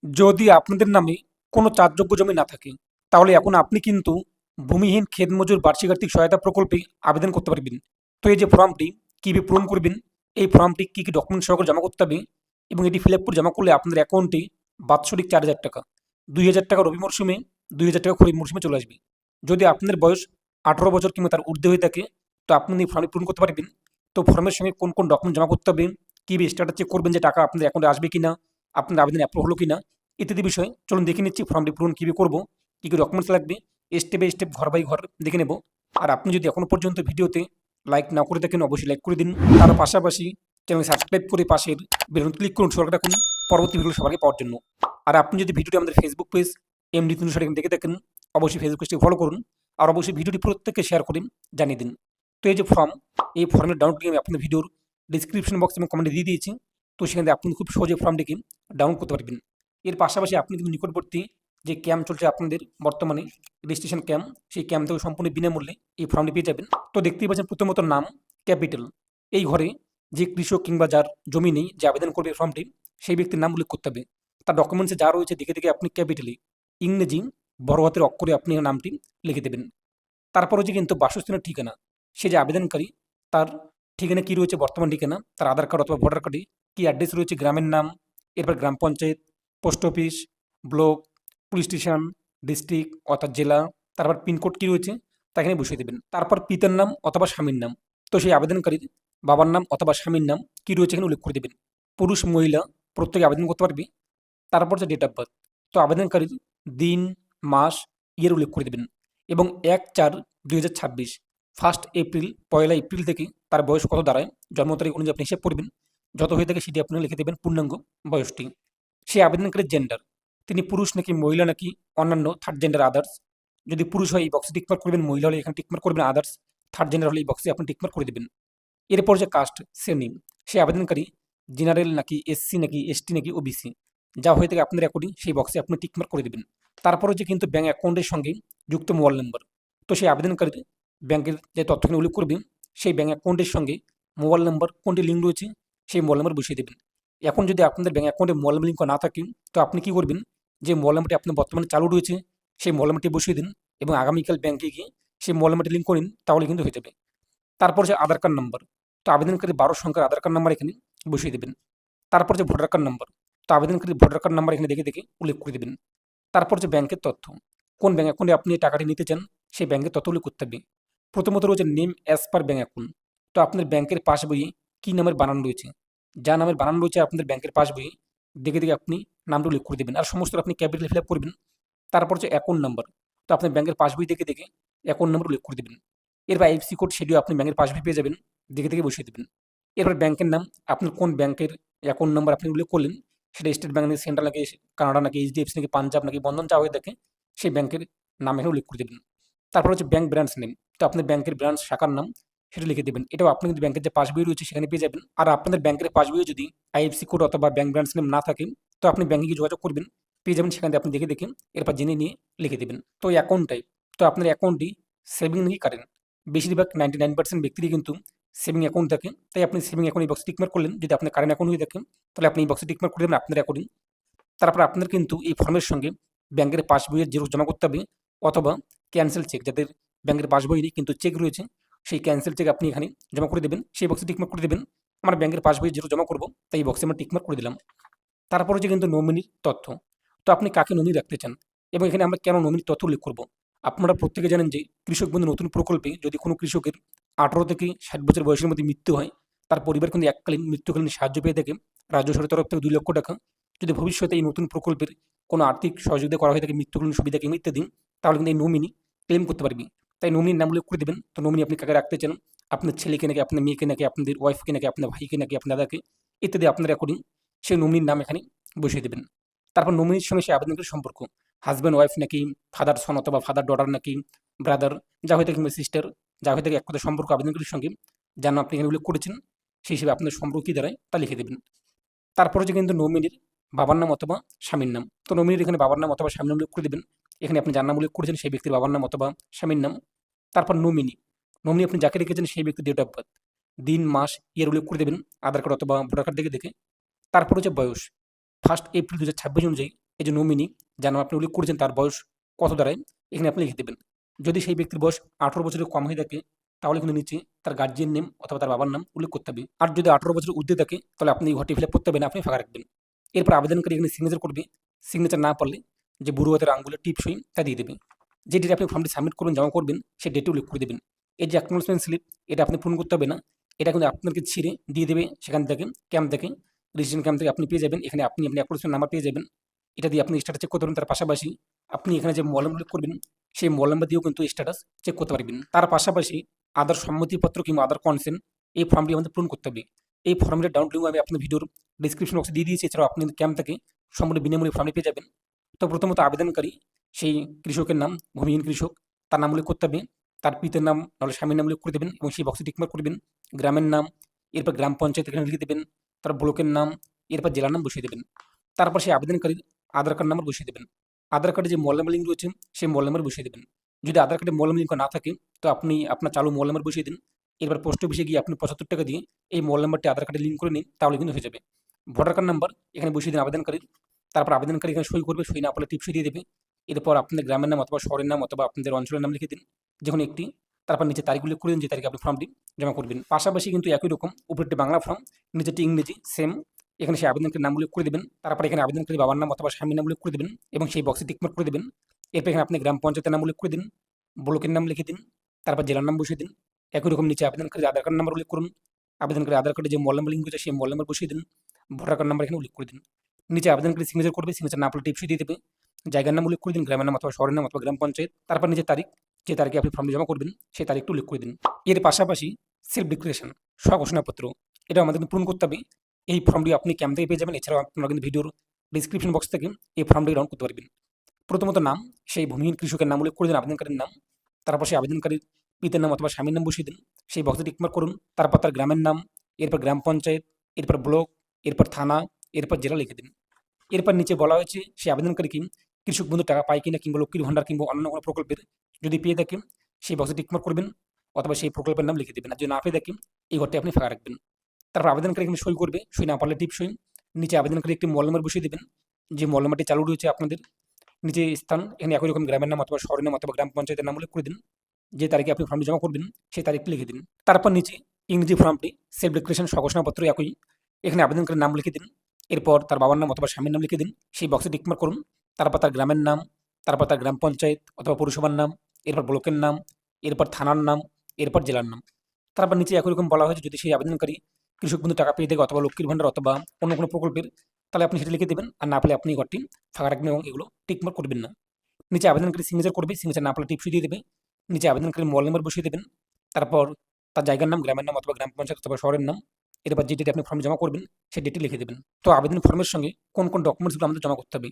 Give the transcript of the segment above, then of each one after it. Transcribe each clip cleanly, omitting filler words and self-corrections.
যদি আপনাদের নামে কোনো চাষযোগ্য জমি না থাকে, তাহলে এখন আপনি কিন্তু ভূমিহীন ক্ষেত মজুর বার্ষিক আর্থিক সহায়তা প্রকল্পে আবেদন করতে পারবেন। তো এই যে ফর্মটি কীভাবে পূরণ করবেন, এই ফর্মটি কী কী ডকুমেন্ট সহকারে জমা করতে হবে এবং এটি ফিল আপ করে জমা করলে আপনাদের অ্যাকাউন্টে বাৎসরিক 4,000 টাকা, 2,000 টাকা রবি মরশুমে, 2,000 টাকা খরিফ মরশুমে চলে আসবে। যদি আপনাদের বয়স 18 বছর কিংবা তার ঊর্ধ্বে হয়ে থাকে, তো আপনি এই ফর্মটি পূরণ করতে পারবেন। তো ফর্মের সঙ্গে কোন কোন ডকুমেন্ট জমা করতে হবে, কীভাবে স্ট্যাটাস চেক করবেন যে টাকা আপনাদের অ্যাকাউন্টে আসবে কিনা, আপনার আবেদন অ্যাপ্রুভ হলো কিনা, ইত্যাদি বিষয় চলুন দেখে নিচ্ছি। ফর্মটি পূরণ কীভাবে করবো, কী কী ডকুমেন্টস লাগবে, স্টেপ বাই স্টেপ ঘর বাই ঘর দেখে নেব। আর আপনি যদি এখনও পর্যন্ত ভিডিওতে লাইক না করে থাকেন, অবশ্যই লাইক করে দিন। তার পাশাপাশি চ্যানেল সাবস্ক্রাইব করে পাশের বেলুন ক্লিক করুন, সরকার রাখুন পরবর্তী ভিডিও সবাইকে পাওয়ার জন্য। আর আপনি যদি ভিডিওটি আমাদের ফেসবুক পেজ এমডি তুনুসার দেখে থাকেন, অবশ্যই ফেসবুক পেজটি ফলো করুন আর অবশ্যই ভিডিওটি প্রত্যেককে শেয়ার করে জানিয়ে দিন। তো এই যে ফর্ম, এই ফর্মের ডাউনলোড লিঙ্ক আমি আপনাদের ভিডিওর ডিসক্রিপশন বক্স এবং কমেন্টে দিয়ে দিয়েছি। তো সেখানে আপনি খুব সহজে ফর্মটিকে ডাউনলোড করতে পারবেন। এর পাশাপাশি আপনি কিন্তু নিকটবর্তী যে ক্যাম্প চলছে আপনাদের বর্তমানে, রেজিস্ট্রেশন ক্যাম্প, সেই ক্যাম্প থেকে সম্পূর্ণ বিনামূল্যে এই ফর্মটি পেয়ে যাবেন। তো দেখতেই পাচ্ছেন প্রথমত নাম ক্যাপিটাল, এই ঘরে যে কৃষক কিংবা যার জমি নেই, যে আবেদন করবে ফর্মটি, সেই ব্যক্তির নাম উল্লেখ করতে হবে। তার ডকুমেন্টসে যা রয়েছে দেখে দেখে আপনি ক্যাপিটালি ইংরেজি বড় হাতের অক্ষরে আপনি নামটি লিখে দেবেন। তারপর হচ্ছে কিন্তু বাসস্থানের ঠিকানা, সে যে আবেদনকারী তার ঠিকানা কী রয়েছে, বর্তমান ঠিকানা, তার আধার কার্ড অথবা ভোটার কার্ডে কী অ্যাড্রেস রয়েছে, গ্রামের নাম, এরপর গ্রাম panchayat, post office, block, police station, district অর্থাৎ জেলা, তারপর পিনকোড কী রয়েছে তা এখানে বসিয়ে দেবেন। তারপর পিতার নাম অথবা স্বামীর নাম, তো সেই আবেদনকারীর বাবার নাম অথবা স্বামীর নাম কী রয়েছে এখানে উল্লেখ করে দেবেন। পুরুষ মহিলা প্রত্যেকে আবেদন করতে পারবে। তারপর যে ডেট অফ বার্থ, তো আবেদনকারীর দিন, মাস, ইয়ার উল্লেখ করে দেবেন এবং 1/4/2026, 1 এপ্রিল, 1 এপ্রিল থেকে তার বয়স কত দাঁড়ায় জন্ম তারিখ অনুযায়ী আপনি হিসেব করবেন। যত হয়ে থাকে সেটি আপনি লিখে দেবেন পূর্ণাঙ্গ বয়সটি। সেই আবেদনকারীর জেন্ডার, তিনি পুরুষ নাকি মহিলা নাকি অন্যান্য থার্ড জেন্ডার আদার্স। যদি পুরুষ হয় এই বক্সে টিকমার্ক করবেন, মহিলা হলে এখানে টিকমার্ক করবেন আদার্স, থার্ড জেন্ডার হলে এই বক্সে আপনি টিকমার্ক করে দেবেন। এরপর যে কাস্ট শ্রেণী, সেই আবেদনকারী জেনারেল নাকি এসসি নাকি এসটি নাকি ওবিসি, যা হয়ে থাকে আপনার অ্যাকর্ডিং সেই বক্সে আপনি টিকমার্ক করে দেবেন। তারপর হচ্ছে কিন্তু ব্যাঙ্ক অ্যাকাউন্টের সঙ্গে যুক্ত মোবাইল নম্বর, তো সেই আবেদনকারীর ব্যাংকের যে তথ্যগুলো উল্লেখ করবেন, সেই ব্যাঙ্ক অ্যাকাউন্টের সঙ্গে মোবাইল নম্বর কোনটি লিঙ্ক রয়েছে সেই মোবাইল নম্বর বসিয়ে দেবেন। এখন যদি আপনাদের ব্যাঙ্ক অ্যাকাউন্টে মোবাইল নম্বর লিঙ্ক না থাকে, তো আপনি কী করবেন, যে মোবাইল নম্বরটি আপনার বর্তমানে চালু রয়েছে সেই মোবাইল নম্বরটি বসিয়ে দিন এবং আগামীকাল ব্যাংকে গিয়ে সেই মোবাইল নম্বরটি লিঙ্ক করেন, তাহলে কিন্তু হয়ে যাবে। তারপর যে আধার কার্ড নাম্বার, তো আবেদনকারী 12 সংখ্যার আধার কার্ড নাম্বার এখানে বসিয়ে দেবেন। তারপর যে ভোটার কার্ড নাম্বার, তো আবেদনকারী ভোটার কার্ড নাম্বার এখানে দেখে দেখে উল্লেখ করে দেবেন। তারপর যে ব্যাংকের তথ্য, কোন ব্যাঙ্ক অ্যাকাউন্টে আপনি এই টাকাটি নিতে চান সেই ব্যাংকের তথ্য উল্লেখ করতে হবে। প্রথমত রয়েছে name as per bank account, তো আপনার ব্যাংকের পাসবইয়ে কী নামের বানান রয়েছে, যা নামের বানান রয়েছে আপনাদের ব্যাংকের পাসবইয়ে দেখে দেখে আপনি নামটা উল্লেখ করে দেবেন আর সমস্ত আপনি ক্যাপিটাল ফিল আপ করবেন। তারপর হচ্ছে অ্যাকাউন্ট নাম্বার, তো আপনার ব্যাংকের পাসবই দেখে দেখে অ্যাকাউন্ট নাম্বার উল্লেখ করে দেবেন। এরপর আইএফএসসি কোড, সেটিও আপনি ব্যাংকের পাসবই পেয়ে যাবেন, দেখে দেখে বসিয়ে দেবেন। এরপর ব্যাংকের নাম, আপনার কোন ব্যাংকের অ্যাকাউন্ট নাম্বার আপনি উল্লেখ করলেন, সেটা স্টেট ব্যাংক নাকি সেন্ট্রাল নাকি কানাডা নাকি এইচডিএফসি নাকি পাঞ্জাব নাকি বন্ধন যা হয়ে থাকে সেই ব্যাংকের নাম এখানে উল্লেখ করে দেবেন। তারপর হচ্ছে ব্যাংক ব্রাঞ্চ নেম, তো আপনার ব্যাংকের ব্রাঞ্চ শাখার নাম সেটা লিখে দেবেন। এটাও আপনি কিন্তু ব্যাংকের যে পাসবই রয়েছে সেখানে পেয়ে যাবেন। আর আপনাদের ব্যাংকের পাসবইয়ে যদি আইএফএসসি কোড অথবা ব্যাংক ব্রাঞ্চ নেম না থাকে, তো আপনি ব্যাংকে গিয়ে যোগাযোগ করবেন, পেয়ে যাবেন, সেখান থেকে আপনি দেখে দেখে এরপর জেনে নিয়ে লিখে দেবেন। তো এই অ্যাকাউন্ট টাইপ, তো আপনার অ্যাকাউন্টটি সেভিং নাকি কারেন্ট, বেশিরভাগ 99% ব্যক্তিরই কিন্তু সেভিং অ্যাকাউন্ট থাকে, তাই আপনি সেভিং অ্যাকাউন্ট এই বক্সে টিকমার্ক করলেন। যদি আপনার কারেন্ট অ্যাকাউন্ট হয়ে থাকে, তাহলে আপনি এই বক্সে টিকমার্ক করে দেবেন আপনার অ্যাকাউন্টিং। তারপর আপনার কিন্তু এই ফর্মের সঙ্গে ব্যাংকের পাসবইয়ের জেরক্স জমা করতে হবে অথবা ক্যান্সেল চেক, যাদের ব্যাংকের পাসবই নেই কিন্তু চেক রয়েছে, সেই ক্যান্সেল চেক আপনি এখানে জমা করে দেবেন, সেই বক্সে টিকমার্ক করে দেবেন। আমার ব্যাংকের পাসবই জেরক্স জমা করব, তাই এই বক্সে আমরা টিকমার্ক করে দিলাম। তারপর হচ্ছে কিন্তু নমিনির তথ্য, তো আপনি কাকে নমিনি রাখতে চান এবং এখানে আমরা কেন নমিনির তথ্য উল্লেখ করব। আপনারা প্রত্যেকে জানেন যে কৃষক বন্ধু নতুন প্রকল্পে যদি কোনো কৃষকের 18 থেকে 60 বছর বয়সের মধ্যে মৃত্যু হয়, তার পরিবার কিন্তু এককালীন মৃত্যুকালীন সাহায্য পেয়ে থাকে রাজ্য সরকারের তরফ থেকে 2 লক্ষ টাকা। যদি ভবিষ্যতে এই নতুন প্রকল্পের কোনো আর্থিক সহযোগিতা করা হয়ে থাকে, মৃত্যুকালীন সুবিধা কিংবা ইত্যাদি, তাহলে কিন্তু এই নমিনি ক্লেম করতে পারবি। তাই নমিনির নাম উল্লেখ করে দেবেন। তো নমিনি আপনি কাকে রাখতে চান, আপনার ছেলেকে নাকি আপনার মেয়েকে নাকি আপনাদের ওয়াইফকে নাকি আপনার ভাইকে নাকি আপনার দাদাকে ইত্যাদি, আপনার অ্যাকর্ডিং সেই নমিনির নাম এখানে বসিয়ে দেবেন। তারপর নমিনির সঙ্গে সেই আবেদনকারীর সম্পর্ক, হাজব্যান্ড ওয়াইফ নাকি ফাদার সন অথবা ফাদার ডটার নাকি ব্রাদার, যা হয়ে থাকে কিংবা সিস্টার, যা হয়ে থাকে এক কথা সম্পর্ক আবেদনকারীর সঙ্গে, যার নাম আপনি এখানে উল্লেখ করেছেন, সেই হিসেবে আপনার সম্পর্ক কী দাঁড়ায় তা লিখে দেবেন। তারপর হচ্ছে কিন্তু নমিনির বাবার নাম অথবা স্বামীর নাম, তো নমিনির এখানে বাবার নাম অথবা স্বামীর নাম উল্লেখ করে দেবেন। এখানে আপনি যার নাম উল্লেখ করেছেন সেই ব্যক্তির বাবার নাম অথবা স্বামীর নাম। তারপর নমিনি, নমিনি আপনি যাকে রেখেছেন সেই ব্যক্তির ডেট অফ বার্থ, দিন, মাস, ইয়ার উল্লেখ করে দেবেন আধার কার্ড অথবা ভোটার কার্ড দেখে দেখে। তারপর হচ্ছে বয়স, 1 এপ্রিল 2026 অনুযায়ী এই যে নমিনি, যার নাম আপনি উল্লেখ করেছেন তার বয়স কত দাঁড়ায়, এখানে আপনি লিখে দেবেন। যদি সেই ব্যক্তির বয়স 18 বছরের কম হয়ে থাকে তাহলে কিন্তু নিচে তার গার্জিয়ান নেম অথবা তার বাবার নাম উল্লেখ করতে হবে। আর যদি 18 বছরের ঊর্ধ্বে থাকে তাহলে আপনি এই ঘরটি ফিল আপ করতে হবে না, আপনি ফাঁকা রাখবেন। এরপর আবেদনকারী এখানে সিগনেচার করবে। সিগনেচার না পারলে যে বুড়ো হাতের আঙ্গুলের টিপ সই তা দিয়ে দেবে। যে ডেটে আপনি ফর্মটি সাবমিট করবেন, জমা করবেন, সেই ডেটে উল্লেখ করে দেবেন। এই যে অ্যাকনোলেজমেন্ট স্লিপ, এটা আপনি পূরণ করতে হবে না, এটা কিন্তু আপনাকে ছিঁড়ে দিয়ে দেবে সেখান থেকে, ক্যাম্প থেকে, রেজিস্ট্রেশন ক্যাম্প থেকে আপনি পেয়ে যাবেন। এখানে আপনি অ্যাকনোলেজমেন্ট নাম্বার পেয়ে যাবেন। এটা দিয়ে আপনি স্ট্যাটাস চেক করতে পারবেন। তার পাশাপাশি আপনি এখানে যে মোবাইল উল্লেখ করবেন সেই মোবাইল নাম্বার দিয়েও কিন্তু স্ট্যাটাস চেক করতে পারবেন। তার পাশাপাশি আদার সম্মতিপত্র কিংবা আদার কনসেন্ট, এই ফর্মটি আমাদের পূরণ করতে হবে। এই ফর্মের ডাউনলোড লিঙ্ক আমি আপনার ভিডিওর ডিসক্রিপশন বক্সে দিয়ে দিয়েছি। এছাড়াও আপনি ক্যাম্প থেকে সম্পূর্ণ বিনামূল্যে ফর্মটি পেয়ে যাবেন। তো প্রথমত আবেদনকারী সেই কৃষকের নাম, ভূমিহীন কৃষক, তার নাম উল্লেখ করতে হবে। তার পিতার নাম নাহলে স্বামীর নাম উল্লেখ করে দেবেন এবং সেই বক্সে টিকমার্ক করবেন। গ্রামের নাম, এরপর গ্রাম পঞ্চায়েত এখানে লিখে দেবেন। তার ব্লকের নাম, এরপর জেলার নাম বসিয়ে দেবেন। তারপর সেই আবেদনকারীর আধার কার্ড নাম্বার বসিয়ে দেবেন। আধার কার্ডে যে মোবাইল নাম্বার লিঙ্ক রয়েছে সেই মোবাইল নাম্বার বসিয়ে দেবেন। যদি আধার কার্ডে মোবাইল নাম্বার লিঙ্ক না থাকে তো আপনি আপনার চালু মোবাইল নাম্বার বসিয়ে দিন। এরপর পোস্ট অফিসে গিয়ে আপনি 75 টাকা দিয়ে এই মোবাইল নাম্বারটি আধার কার্ডে লিঙ্ক করে নিন, তাহলে কিন্তু হয়ে যাবে। ভোটার কার্ড নাম্বার এখানে বসিয়ে দিন আবেদনকারীর। তারপর আবেদনকারী এখানে সই করবে, সই না পারলে টিপসই দিয়ে দেবে। এরপর আপনাদের গ্রামের নাম অথবা শহরের নাম অথবা আপনাদের অঞ্চলের নাম লিখে দিন, যেকোনো একটি। তারপর নিচে তারিখ উল্লেখ করে দিন যে তারিখে আপনি ফর্মটি জমা করবেন। পাশাপাশি কিন্তু একই রকম উপরেরটি বাংলা ফর্ম, নিচেরটি ইংরেজি সেম। এখানে সেই আবেদনকারীর নাম উল্লেখ করে দেবেন। তারপর এখানে আবেদনকারী বাবার নাম অথবা স্বামীর নাম উল্লেখ করে দেবেন এবং সেই বক্সে টিকমার্ক করে দেবেন। এরপর এখানে আপনি গ্রাম পঞ্চায়েতের নাম উল্লেখ করে দিন, ব্লকের নাম লিখে দিন, তারপর জেলার নাম বসিয়ে দিন। একই রকম নিচে আবেদনকারী আধার কার্ড নাম্বার উল্লেখ করুন। আবেদনকারী আধার কার্ডে যে মোবাইল নাম্বার লিঙ্ক হয়েছে সেই মোবাইল নাম্বার বসিয়ে দিন। ভোটার কার্ড নাম্বার এখানে উল্লেখ করে দিন। নিচে আবেদনকারী সিগনেচার করবে, সিগনেচার না পারলে টিপসই দিয়ে দেবে। জায়গার নাম উল্লেখ করে দিন, গ্রামের নাম অথবা শহরের নাম অথবা গ্রাম পঞ্চায়েত। তারপর নিচে তারিখ, যে তারিখে আপনি ফর্মটি জমা করবেন সেই তারিখটি উল্লেখ করে দিন। এর পাশাপাশি সেলফ ডিক্লারেশন, স্বঘোষণাপত্র, এটা আমাদের কিন্তু পূরণ করতে হবে। এই ফর্মটি আপনি ক্যাম্প থেকে পেয়ে যাবেন। এছাড়াও আপনারা কিন্তু ভিডিওর ডিসক্রিপশন বক্স থেকে এই ফর্মটি ডাউনলোড করতে পারবেন। প্রথমত নাম, সেই ভূমিহীন কৃষকের নাম উল্লেখ করে দিন, আবেদনকারীর নাম। তারপর সেই আবেদনকারীর পিতার নাম অথবা স্বামীর নাম বসিয়ে দিন, সেই বক্সে টিকমার্ক করুন। তারপর তার গ্রামের নাম, এরপর গ্রাম পঞ্চায়েত, এরপর ব্লক, এরপর থানা, এরপর জেলা লিখে দিন। এরপর নিচে বলা হয়েছে সেই আবেদনকারী কি কৃষক বন্ধু টাকা পায় কিনা কিংবা লক্ষ্মীর ভান্ডার কিংবা অন্য কোনো প্রকল্পের যদি পেয়ে থাকেন সেই বক্সে টিকমার্ক করবেন অথবা সেই প্রকল্পের নাম লিখে দেবেন। আর যদি না পেয়ে থাকেন এই ঘরটি আপনি ফাঁকা রাখবেন। তারপর আবেদনকারী এখানে সই করবে, সই না পারলে টিপ সই। নিচে আবেদনকারী একটি মোবাইল নাম্বার বসিয়ে দেবেন, যে মোবাইল নাম্বারটি চালু রয়েছে আপনাদের। নিচে স্থান, এখানে একই রকম গ্রামের নাম অথবা শহরের নাম অথবা গ্রাম পঞ্চায়েতের নাম উল্লেখ করে দিন। যে তারিখে আপনি ফর্মটি জমা করবেন সেই তারিখটি লিখে দিন। তারপর নিচে ইংরেজি ফর্মটি সেলফ ডিক্লারেশন স্বঘোষণাপত্র একই, এখানে আবেদনকারীর নাম লিখে দিন। এরপর তার বাবার নাম অথবা স্বামীর নাম লিখে দিন, সেই বক্সে টিকমার্ক করুন। তারপর তার গ্রামের নাম, তারপর তার গ্রাম পঞ্চায়েত অথবা পৌরসভার নাম, এরপর ব্লকের নাম, এরপর থানার নাম, এরপর জেলার নাম। তারপর নিচে একই রকম বলা হয়েছে যদি সেই আবেদনকারী কৃষক বন্ধু টাকা পেয়ে থাকে অথবা লক্ষ্মীর ভান্ডার অথবা অন্য কোনো প্রকল্পের, তাহলে আপনি সেটা লিখে দেবেন। আর না পেলে আপনি ঘরটি ফাঁকা রাখবেন এবং এগুলো টিকমার্ক করবেন না। নিচে আবেদনকারী সিগনেচার করবে, সিগনেচার না পেলে টিপসই দিয়ে দেবে। নিচে আবেদনকারী মোবাইল নাম্বার বসিয়ে দেবেন। তারপর তার জায়গার নাম, গ্রামের নাম অথবা গ্রাম পঞ্চায়েত অথবা শহরের নাম। এরপর যে ডেটে আপনি ফর্ম জমা করবেন সেই ডেটটি লিখে দেবেন। তো আবেদন ফর্মের সঙ্গে কোন কোন ডকুমেন্টসগুলো আমাদের জমা করতে হবে?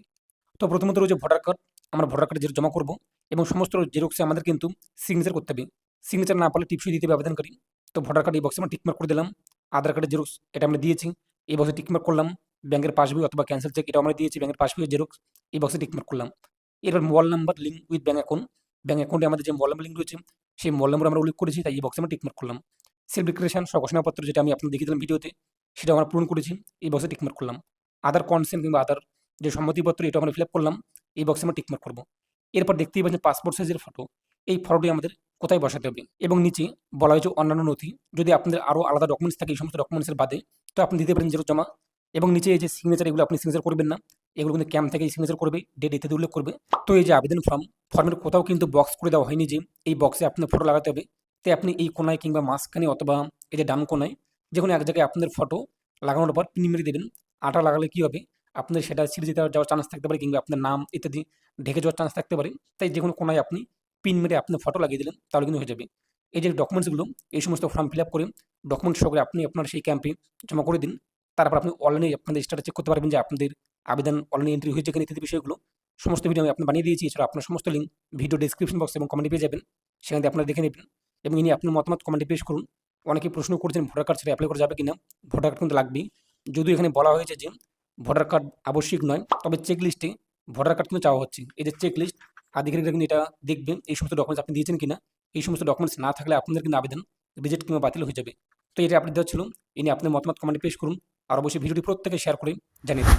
তো প্রথমত রয়েছে ভোটার কার্ড। আমরা ভোটার কার্ড যেটা জমা করবো এবং সমস্ত জেরক্সে আমাদের কিন্তু সিগনেচার করতে হবে। সিগনেচার না পারলে টিপসই দিতে হবে আবেদনকারী। তো ভোটার কার্ড এই বক্সে আমরা টিকমার্ক করে দিলাম। আধার কার্ডের জেরক্স এটা আমরা দিয়েছি, এই বক্সে টিকমার্ক করলাম। ব্যাংকের পাসবই অথবা ক্যান্সেল চেক এটা আমরা দিয়েছি, ব্যাংকের পাসবইয়ের জেরক্স এই বক্সে টিকমার্ক করলাম। এরপর mobile number link with bank account, bank অ্যাকাউন্টে আমাদের যে মোবাইল নাম্বার লিঙ্ক রয়েছে সেই মোবাইল নাম্বার আমরা উল্লেখ করেছি, তাই এই বক্সে আমরা টিকমার্ক করলাম। সেলফ ডিক্লারেশন স্বঘোষণাপত্র যেটা আমি আপনাদের দেখিয়ে দিলাম ভিডিওতে, সেটা আমরা পূরণ করেছি, এই বক্সে টিকমার্ক করলাম। আধার কনসেন্ট কিংবা আধার যে সম্মতিপত্র এটা আমরা ফিল আপ করলাম, এই বক্সে আমরা টিকমার্ক করবো। এরপর দেখতেই পাচ্ছেন পাসপোর্ট সাইজের ফটো, এই ফটোটি আমাদের কোথায় বসাতে হবে এবং নিচে বলা হয়েছে অন্যান্য নথি, যদি আপনাদের আরও আলাদা ডকুমেন্টস থাকে এই সমস্ত ডকুমেন্টসের বাদে তো আপনি দিতে পারেন জমা। এবং নিচে এই যে সিগনেচার এগুলো আপনি সিগনেচার করবেন না, এগুলো কিন্তু ক্যাম্প থেকে সিগনেচার করবে, ডেট ইত্যাদি উল্লেখ করবে। তো এই যে আবেদন ফর্মের কোথাও কিন্তু বক্স করে দেওয়া হয়নি যে এই বক্সে আপনার ফটো লাগাতে হবে। তাই আপনি এই কোনায় কিংবা মাঝখানে অথবা এই যে ডান কোনায় যে কোনো এক জায়গায় আপনাদের ফটো লাগানোর পর পিন মেরে দেবেন। আটা লাগালে কী হবে, আপনার সেটা ছিঁড়ে যেতে যাওয়ার চান্স থাকতে পারে কিংবা আপনার নাম ইত্যাদি ঢেকে যাওয়ার চান্স থাকতে পারে। তাই যে কোনো কোনায় আপনি পিন মেরে আপনার ফটো লাগিয়ে দিলেন, তাহলে কিন্তু হয়ে যাবে। এই যে ডকুমেন্টসগুলো এই সমস্ত ফর্ম ফিল আপ করে ডকুমেন্টস সহকারে আপনি আপনার সেই ক্যাম্পে জমা করে দিন। তারপর আপনি অনলাইনে আপনাদের স্ট্যাটাস চেক করতে পারবেন যে আপনাদের আবেদন অনলাইনে এন্ট্রি হয়েছে কিনা ইত্যাদি বিষয়গুলো সমস্ত ভিডিও আমি আপনার বানিয়ে দিয়েছি। এছাড়া আপনার সমস্ত লিঙ্ক ভিডিও ডিসক্রিপশন বক্স এবং কমেন্টে পেয়ে যাবেন, সেখান থেকে আপনারা দেখে নেবেন এবং ইনি আপনার মতামত কমেন্টে পেশ করুন। অনেকে প্রশ্ন করছেন ভোটার কার্ড ছাড়া অ্যাপ্লাই করা যাবে কিনা। ভোটার কার্ড কিন্তু লাগবেই, যদিও এখানে বলা হয়েছে যে ভোটার কার্ড আবশ্যিক নয়, তবে চেক লিস্টে ভোটার কার্ড কিন্তু চাওয়া হচ্ছে। এই যে চেক লিস্ট আধিকারিকরা কিন্তু এটা দেখবেন এই সমস্ত ডকুমেন্টস আপনি দিয়েছেন কিনা। এই সমস্ত ডকুমেন্টস না থাকলে আপনাদের কিন্তু আবেদন রিজেক্ট কিংবা বাতিল হয়ে যাবে। তো এটা আপনি দেওয়া ছিল, ইনি আপনার মতামত কমেন্টে পেশ করুন। আর অবশ্যই ভিডিওটি প্রত্যেকে শেয়ার করে জানিয়ে দিন।